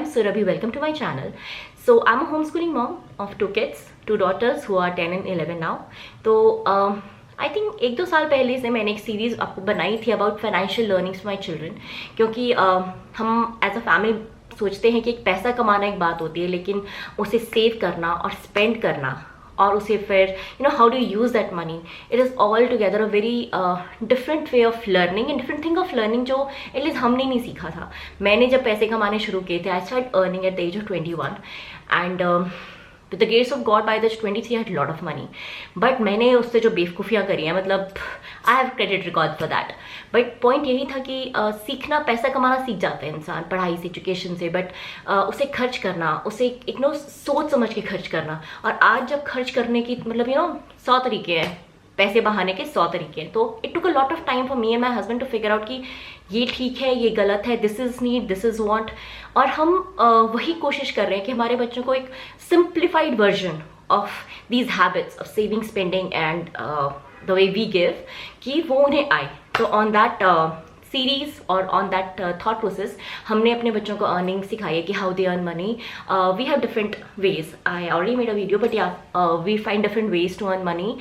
I'm Surabhi. Welcome to my channel. So I'm a homeschooling mom of 2 kids, 2 daughters who are 10 and 11 now. तो I think 1-2 साल पहले से मैंने एक series आपको बनाई थी about financial learnings for my children, क्योंकि हम एज अ फैमिली सोचते हैं कि एक पैसा कमाना एक बात होती है, लेकिन उसे सेव करना और स्पेंड करना और उसे फिर how do use that money, it is all together a very different way of learning and different thing of learning जो एटलीस्ट हमने नहीं सीखा था. मैंने जब पैसे कमाने शुरू किए थे, I start earning at the age of 21 and with the grace of God by the 23 I had lot of money. But मैंने उससे जो बेवकूफ़ियाँ करी हैं, मतलब I have credit record for that. But point यही था कि सीखना, पैसा कमाना सीख जाता है इंसान पढ़ाई से, एजुकेशन से, बट उसे खर्च करना, उसे एक सोच समझ के खर्च करना. और आज जब खर्च करने की मतलब 100 तरीके हैं, पैसे बहाने के 100 तरीके हैं. तो it took a lot of time for me and my husband to figure out कि ये ठीक है, ये गलत है, this is need, this is want. और हम वही कोशिश कर रहे हैं कि हमारे बच्चों को एक simplified version of these habits of saving, spending and the way we give, कि वो उन्हें आए. तो ऑन दैट सीरीज और ऑन दैट थॉट प्रोसेस हमने अपने बच्चों को अर्निंग सिखाई है कि how they earn money. We have different ways. I already made a video, but yeah we find different ways to earn money.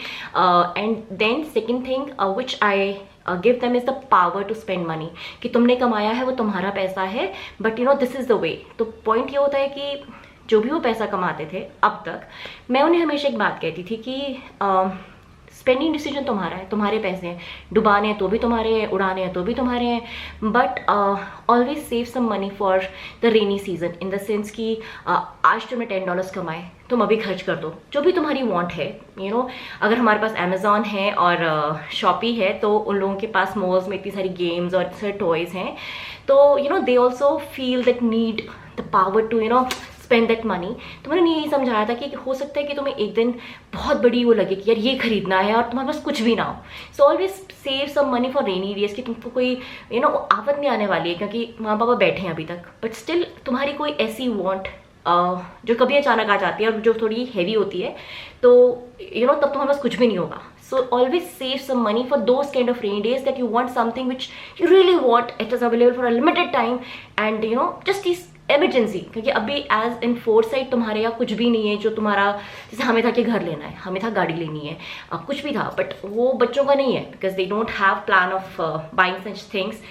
And then second thing which I give them is the power to spend money, कि तुमने कमाया है वो तुम्हारा पैसा है, but this is the way. तो point ये होता है कि जो भी वो पैसा कमाते थे अब तक, मैं उन्हें हमेशा एक बात कहती थी कि स्पेंडिंग डिसीजन तुम्हारा है, तुम्हारे पैसे हैं, डुबाने हैं तो भी तुम्हारे हैं, उड़ाने हैं तो भी तुम्हारे हैं, but always save some money for the rainy season, in the sense कि आज तुमने $10 कमाए, तुम अभी खर्च कर दो जो भी तुम्हारी वांट है. अगर हमारे पास अमेजोन है और शॉपी है, तो उन लोगों के पास मॉल्स में इतनी सारी गेम्स और इतने सारे टॉयज़ हैं, तो they also feel that need the power to spend that money. तो मैंने यही समझाया था कि हो सकता है कि तुम्हें एक दिन बहुत बड़ी वो लगे कि यार ये खरीदना है और तुम्हारे पास कुछ भी ना हो. So always save some money for rainy days, कि तुमको कोई आफत नहीं आने वाली है, क्योंकि माँ पापा बैठे हैं अभी तक, बट स्टिल तुम्हारी कोई ऐसी वांट जो कभी अचानक आ जाती है और जो थोड़ी हैवी होती है, तो तब तुम्हारे पास कुछ भी नहीं होगा. So always save some money for those kind of rainy days that you want something which you really want. It is available for a limited time and just these emergency, क्योंकि अभी एज इन फोरसाइट तुम्हारे यहाँ कुछ भी नहीं है जो तुम्हारा, जैसे हमें था कि घर लेना है, हमें था गाड़ी लेनी है, कुछ भी था, बट वो बच्चों का नहीं है, because they don't have plan of buying such things.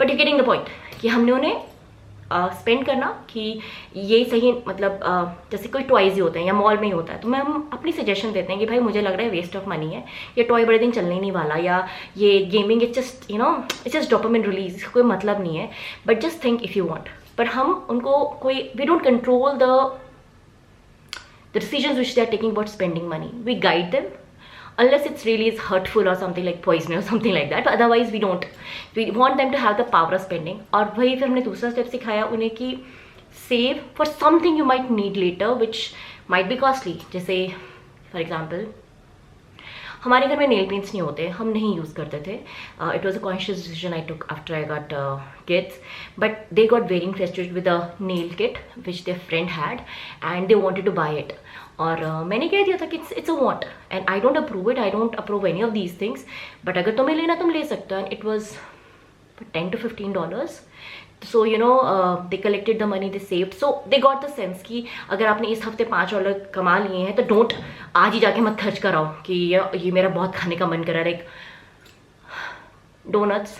But you getting the point कि हमने उन्हें स्पेंड करना कि ये सही, मतलब जैसे कोई टॉयज ही होते हैं या मॉल में ही होता है, तो हम अपनी सजेशन देते हैं कि भाई मुझे लग रहा है वेस्ट ऑफ मनी है, ये टॉय बड़े दिन चलने ही नहीं वाला, या ये gaming it's just it's just dopamine release, कोई मतलब नहीं है, but just think if you want. पर हम उनको कोई, we don't control the decisions which they are taking about spending money. We guide them unless it's really is hurtful or something like poison or something like that, but otherwise we don't. We want them to have the power of spending. और वही फिर हमने दूसरा step सिखाया उन्हें कि save for something you might need later which might be costly. जैसे for example हमारे घर में नेल पेंट्स नहीं होते, हम नहीं यूज़ करते थे. It was a conscious decision I took after I got kids, but they got very interested with a nail kit which their friend had and they wanted to buy it. और मैंने कह दिया था कि it's a want and I don't approve it, I don't approve any of these things, but अगर तुम्हें लेना तुम ले सकते हो. And it was $10 to $15. So they collected the money, they saved, so they got the sense कि अगर आपने इस हफ्ते $5 कमा लिए हैं तो डोंट आज ही जाके मत खर्च कराओ कि ये मेरा बहुत खाने का मन कर रहा है. Like donuts,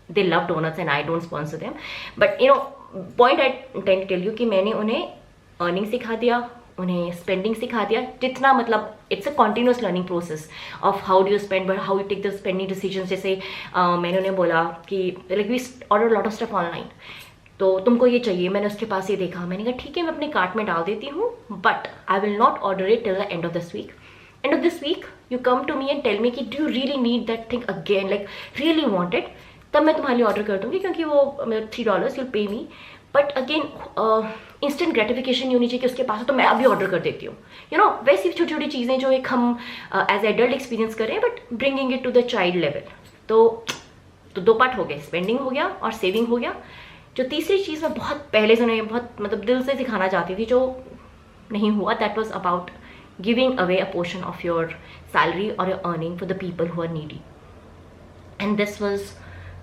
they love donuts and I don't sponsor them, but point I tend to tell you कि मैंने उन्हें अर्निंग सिखा दिया, उन्हें स्पेंडिंग सिखा दिया. जितना मतलब it's a continuous learning process of how do you spend, but how you take the spending decision. जैसे मैंने उन्हें बोला कि like we order lot of stuff online, तो तुमको ये चाहिए, मैंने उसके पास ये देखा, मैंने कहा ठीक है मैं अपने कार्ट में डाल देती हूँ, but I will not order it till the end of this week. End of this week you come to me and tell me कि do you really need that thing again, like really want it, तब मैं तुम्हारे लिए order कर दूँगी, क्योंकि वो $3 you'll पे मी. बट अगेन इंस्टेंट ग्रेटिफिकेशन नहीं होनी चाहिए कि उसके पास है तो मैं अभी ऑर्डर कर देती हूँ. वैसी छोटी छोटी चीज़ें जो एक हम एज एडल्ट एक्सपीरियंस करें, but bringing it to the child level. तो 2 पार्ट हो गए, स्पेंडिंग हो गया और सेविंग हो गया. जो तीसरी चीज़ मैं बहुत पहले से उन्हें बहुत मतलब दिल से सिखाना चाहती थी, जो नहीं हुआ, that was about giving away a portion of your salary और your earning for the people who are needy. And this was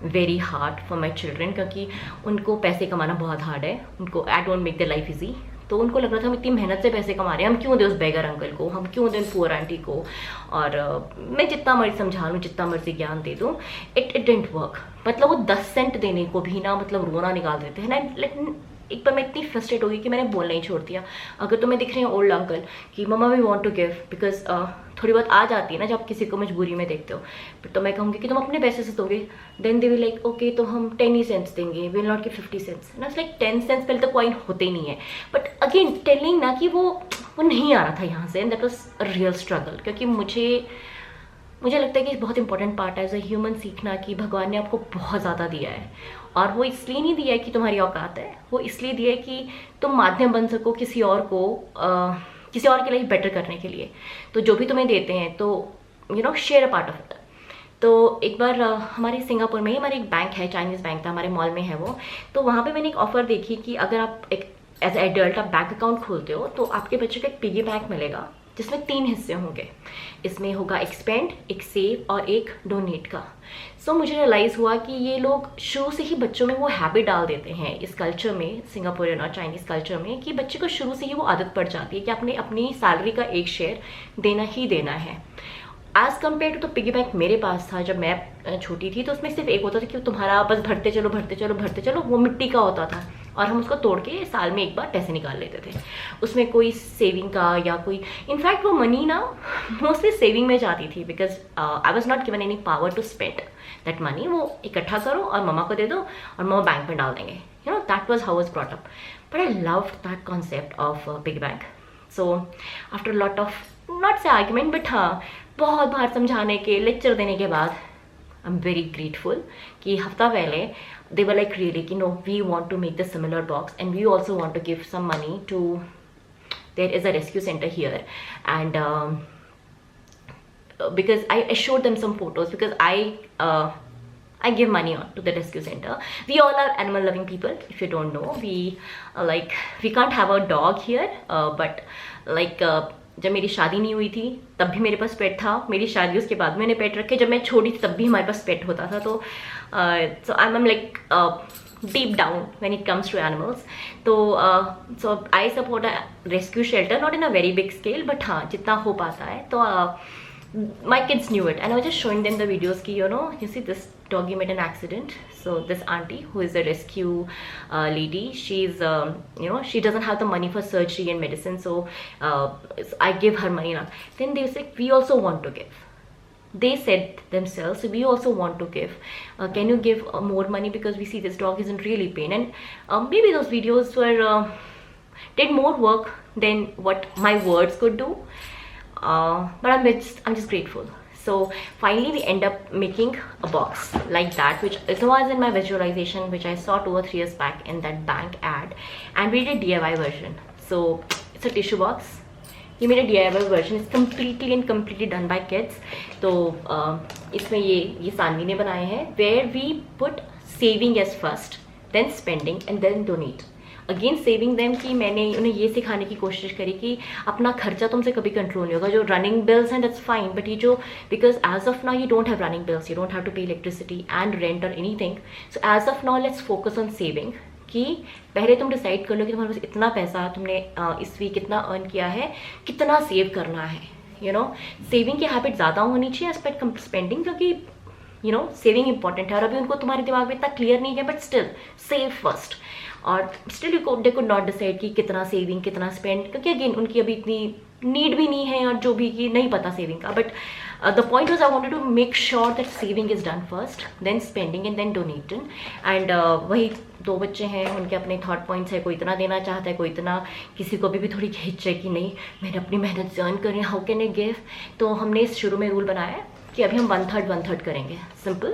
very hard for my children, क्योंकि उनको पैसे कमाना बहुत हार्ड है, उनको I don't make the life easy. तो उनको लग रहा था हम इतनी मेहनत से पैसे कमा रहे हैं, हम क्यों दें उस बेगर अंकल को, हम क्यों दें पुअर आंटी को, और मैं जितना मर्जी समझा लूँ, जितना मर्जी ज्ञान दे दूँ, इट डिडंट वर्क। मतलब वो 10 सेंट देने को भी ना मतलब रोना निकाल देते हैं ना। लेकिन एक बार मैं इतनी फ्रस्ट्रेट हो गई कि मैंने बोलना ही छोड़ दिया। अगर तुम्हें दिख रहे हैं ओल्ड अंकल कि mamma we want to give, because थोड़ी बहुत आ जाती है ना जब किसी को मजबूरी में देखते हो, तो मैं कहूँगी कि तुम अपने पैसे से दोगे, then they will like okay तो हम 10 ही सेंट्स देंगे, विल नॉट गिव 50 सेंट्स ना। लाइक 10 सेंट्स पहले तो कॉइन होते ही नहीं है, बट अगेन टेलिंग ना कि वो नहीं आ रहा था यहाँ से, and that was a real struggle. क्योंकि मुझे लगता है कि बहुत इंपॉर्टेंट पार्ट है एज अ ह्यूमन सीखना कि भगवान ने आपको बहुत ज़्यादा दिया है, और वो इसलिए नहीं दिया है कि तुम्हारी औकात है, वो इसलिए दिया है कि तुम माध्यम बन सको किसी और को किसी और के लिए बेटर करने के लिए। तो जो भी तुम्हें देते हैं तो you know share a part of it. तो एक बार हमारे सिंगापुर में ही हमारे एक बैंक है, चाइनीज़ बैंक था, हमारे मॉल में है वो। तो वहाँ पे मैंने एक ऑफ़र देखी कि अगर आप एक एज एडल्ट आप बैंक अकाउंट खोलते हो तो आपके बच्चे को एक पिगी बैंक मिलेगा जिसमें 3 हिस्से होंगे। इसमें होगा एक स्पेंड, एक सेव और एक डोनेट का। सो मुझे रियलाइज़ हुआ कि ये लोग शुरू से ही बच्चों में वो हैबिट डाल देते हैं इस कल्चर में, सिंगापुरियन और चाइनीज़ कल्चर में, कि बच्चे को शुरू से ही वो आदत पड़ जाती है कि आपने अपनी सैलरी का एक शेयर देना ही देना है। एज़ कम्पेयर टू तो पिगी बैंक मेरे पास था जब मैं छोटी थी, तो उसमें सिर्फ एक होता था कि तुम्हारा बस भरते चलो भरते चलो भरते चलो, वो मिट्टी का होता था और हम उसको तोड़ के साल में एक बार पैसे निकाल लेते थे। उसमें कोई सेविंग का या कोई, इनफैक्ट वो मनी ना मोस्टली सेविंग में जाती थी, because I was not given any power to spend that money. वो इकट्ठा करो और मम्मा को दे दो और मम्मा बैंक में डाल देंगे, you know that was how was brought up. But I love that concept of piggy bank. So after lot of not से आर्ग्यूमेंट, बट हाँ बहुत बार समझाने के, लेक्चर देने के बाद आई एम वेरी ग्रेटफुल कि हफ्ता पहले they were like really कि no, we want to make the similar box and we also want to give some money to, there is a rescue center here, and because I showed them some photos, because I give money on to the rescue center. We all are animal loving people, if you don't know. We like we can't have a dog here, but like जब मेरी शादी नहीं हुई थी तब भी मेरे पास पेट था, मेरी शादी उसके बाद मैंने पेट रखे, जब मैं छोटी थी तब भी हमारे पास पेट होता था। तो so I am like deep down when it comes to animals. So I support a rescue shelter, not in a very big scale, but हाँ जितना हो पाता है। तो my kids knew it and I was just showing them the videos ki, you know, you see this doggy made an accident. So this auntie who is a rescue lady, she's you know, she doesn't have the money for surgery and medicine, so I give her money now. Then they said we also want to give. They said themselves, we also want to give. Can you give more money, because we see this dog is in really pain. And maybe those videos were did more work than what my words could do. But I'm just grateful. So finally we end up making a box like that, which was in my visualization, which I saw 2 or 3 years back in that bank ad, and we did DIY version. So it's a tissue box. You made a DIY version. It's completely done by kids. तो इसमें ये सानवी ने बनाए हैं, where we put saving as first, then spending and then donate. Again saving them कि मैंने उन्हें ये सिखाने की कोशिश करी कि अपना खर्चा तुमसे कभी कंट्रोल नहीं होगा, जो रनिंग बिल्स हैं दैट्स फाइन, बट ये जो, because as of now you don't have running bills, you don't have to pay electricity and rent और anything. So as of now let's focus on saving, कि पहले तुम decide कर लो कि तुम्हारे पास इतना पैसा, तुमने इस वीक कितना अर्न किया है, कितना सेव करना है. यू नो सेविंग की हैबिट ज़्यादा होनी चाहिए एस्पेक्ट स्पेंडिंग, क्योंकि यू नो सेविंग इंपॉर्टेंट है और अभी उनको तुम्हारे दिमाग में इतना क्लियर नहीं है, बट स्टिल सेव फर्स्ट. और still they could not decide कि कितना सेविंग कितना स्पेंड, क्योंकि अगेन उनकी अभी इतनी नीड भी नहीं है और जो भी कि नहीं पता सेविंग का. But the point was I wanted to make sure that saving is done first, then spending and then donating. And वही 2 बच्चे हैं, उनके अपने थॉट पॉइंट्स है, कोई इतना देना चाहता है, कोई इतना, किसी को भी थोड़ी खिंच है कि नहीं मैंने अपनी मेहनत से अर्न करी, हाउ कैन आई गिव. तो हमने इस शुरू में रूल बनाया है कि अभी हम 1/3 करेंगे. सिंपल,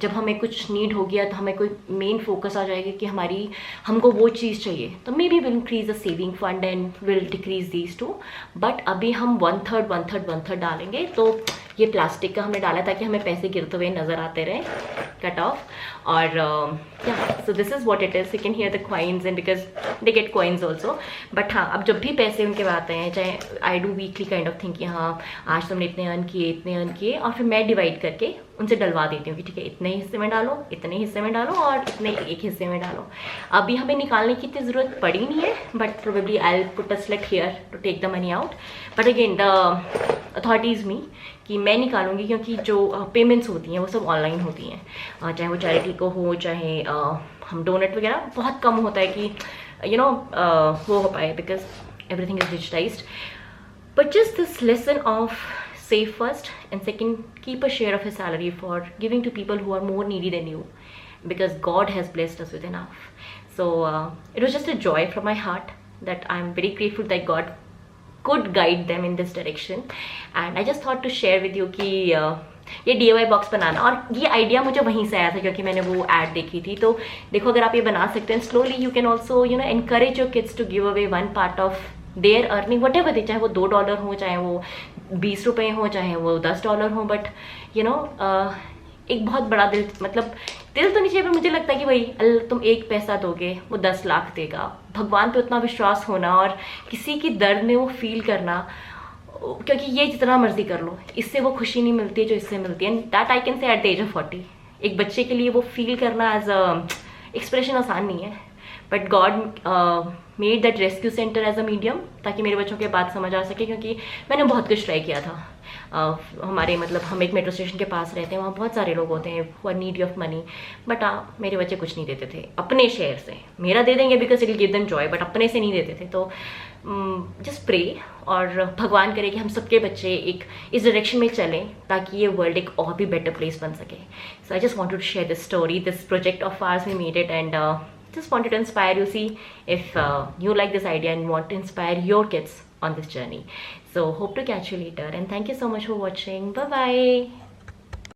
जब हमें कुछ नीड हो गया तो हमें कोई मेन फोकस आ जाएगी कि हमको वो चीज़ चाहिए, तो may be will increase the saving fund and will decrease these 2. But अभी हम 1/3 डालेंगे. तो ये प्लास्टिक का हमने डाला ताकि हमें पैसे गिरते हुए नज़र आते रहे, कट ऑफ. और so this is what it is. You can hear the coins and because they get coins also. But हाँ, अब जब भी पैसे उनके आते हैं, चाहे I do weekly kind of think कि हाँ आज तुमने इतने अर्न किए, और फिर मैं डिवाइड करके उनसे डलवा देती हूँ कि ठीक है इतने हिस्से में डालो, इतने हिस्से में डालो और इतने एक हिस्से में डालो. अभी हमें निकालने की इतनी ज़रूरत पड़ी नहीं है, but probably I will put a slate here to take the money out. But again the authorities me कि मैं निकालूंगी, क्योंकि जो पेमेंट्स होती हैं वो सब ऑनलाइन होती हैं. चाहे वो चैरिटी को हो, चाहे हम डोनेट वगैरह, बहुत कम होता है कि वो हो पाए, because everything is digitized. But just this lesson of save first, and second, keep a share of his salary for giving to people who are more needy than you, because God has blessed us with enough. So it was just a joy from my heart that I'm very grateful that God could guide them in this direction. And I just thought to share with you कि ये DIY box बनाना, और ये idea मुझे वहीं से आया था क्योंकि मैंने वो ऐड देखी थी. तो देखो, अगर आप ये बना सकते हैं slowly, you can also encourage your kids to give away one part of their earning, whatever they, चाहे वो $2 हो, चाहे वो ₹20 हो, चाहे वो $10 हो. बट एक बहुत बड़ा दिल, मतलब दिल तो नहीं चाहिए, पर मुझे लगता है कि भाई तुम 1 पैसा दोगे, वो 10 लाख देगा. भगवान पे उतना विश्वास होना और किसी की दर्द में वो फील करना, क्योंकि ये जितना मर्जी कर लो, इससे वो खुशी नहीं मिलती है जो इससे मिलती है. That I can say at the age of 40. एक बच्चे के लिए वो फील करना एज अ एक्सप्रेशन आसान नहीं है. But God made that rescue centre as a medium, ताकि मेरे बच्चों के बात समझ आ सके, क्योंकि मैंने बहुत कुछ ट्राई किया था. हमारे मतलब हम एक मेट्रो स्टेशन के पास रहते हैं, वहाँ बहुत सारे लोग होते हैं who are needy of money. बट मेरे बच्चे कुछ नहीं देते थे अपने शेयर से. मेरा दे देंगे because it will give them Joy, but अपने से नहीं देते थे. तो जस्ट प्रे, और भगवान करे कि हम सबके बच्चे एक इस डायरेक्शन में चलें, ताकि ये वर्ल्ड एक और भी बेटर प्लेस बन सके. So I just wanted to share this story, this project of ours, we made it, and just wanted to inspire you. See if you like this idea and want to inspire your kids on this journey. So hope to catch you later, and thank you so much for watching. Bye bye.